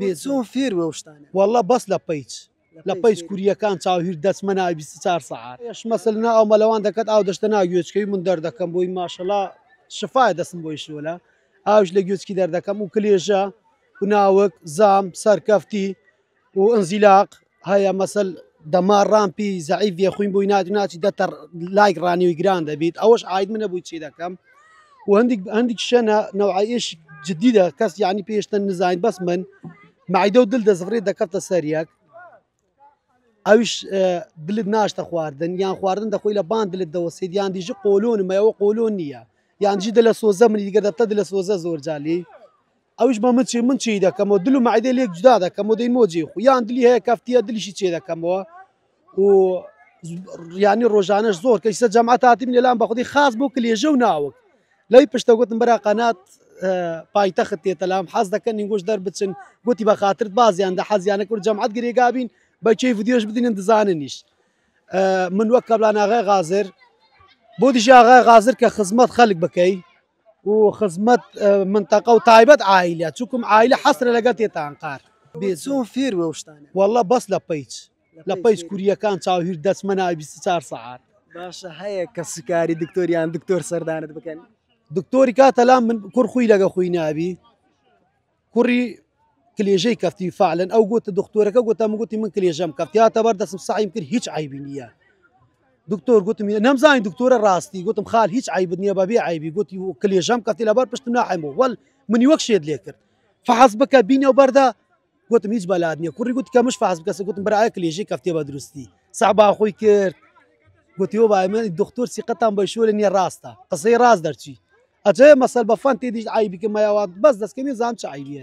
بێزۆم فێر وەشتانە والله بەس لە پەیچ کوریەکان چاوهیر دەچمە ناوی 24 سەعات مەسەلنا ئەو مەلەوان دەکەت ئاو دەشتە ناو گوێچکەی من دەردەکەم بۆی ماشەڵا شفای دەستم بۆی شۆلە ئاوش لە گوێچکی دەردەکەم و کلێژە و ناوک زام سەرکەفتی و ئەنزیلاق هەیە مەسەل دەمار ڕامپی زەعیڤە خوین بووی ناتی ناچی دەتە لایک ڕانیوی گران دەبیت ئەوەش ئاید منە بووی چی دەکەم و هەندێک شەنە نەوعایش جدیدە کەس یعنی پێشتن نزانین بەس من معیدە و دل دەزڕێت دەکەتە سەریەک ئەوش دلت ناشتە خواردن یان خواردن دەخۆی لە بان دلت دەوەسێت یان دیژە قۆلۆنمە ئەوە قۆلۆن نییە یانجی دە لە سۆزە منی دیگە دەبتە لە سۆزە زۆر جالی ئەوش بە من چی دەکەمەوە دل و معیدە لێک جودا دەکەمەوە دەی مۆجی خو یان دلی هەیە کەفتیە دلیشی چێ دەکەمەوە و ینی ڕۆژانەش زۆر کەیسە جەماعەت هاتیم لێلان بەخودی خاص بۆ کلێژە و ناوک لەوی پشتە گوتم بەرا قەنات پایتەخت تێتەلام حەز دەکەن نیگۆش دەربچن گوتی بە خاترت بازیان دە حەزیانە کورد جەماعەت گرێگابین بەچەی ڤیدیۆش بدینن دزاننیش من وەک کەبلان ئاغای غازر بۆ دیژە ئاغای غازر کە خزمەت خەلک بکەی و خزمەت منتەقە و تایبەت عایلە چووکم عایلە حەسرە لەگەڵ تێتان قار بێزۆم فێر وەشتانە والله بەس لە پەیچ کوریەکان چاوهیر دەچمە ناوی 24 سەعات باشە هەیە کە سوکاری دکتۆریان دکتۆر سەردانت بکەن دکتۆری کاتەلام من کوڕ خوی لەگە خوی نابی کوڕی کلێژەی کەفتی فعلن ئەو گوتە دکتۆرەکە گوتە من گوتی من کلێژەم کەفتیاتە بەر دەسم سعیم کرد هیچ عیبی نییە دکتۆر گوتم نەمزانی دکتۆرە ڕاستی گوتم خال هیچ عیبت نییە بەبێ عیبی گوتی و کلێژەم کەفتی لەبەر پشتم ناحیمەوە وەل منی وەک شێت لێ کرد فحەز بکە بینە و بەردا گوتم هیچ بەلات نییە کوڕی گوتی کەمش فحەز بکەسە گوتم بەرایە کلێژەی کەفتێ بە دروستی سەعبا خۆی کرد گوتی وە باە دکتۆر سیقەتان بە شۆرە نییە ڕاستە قسەی ڕاست دەرچی ئەجێ مەسەل بە فەن تێدیش عیبی کەمەوە بەس دەستکەمی زان چ عیبیە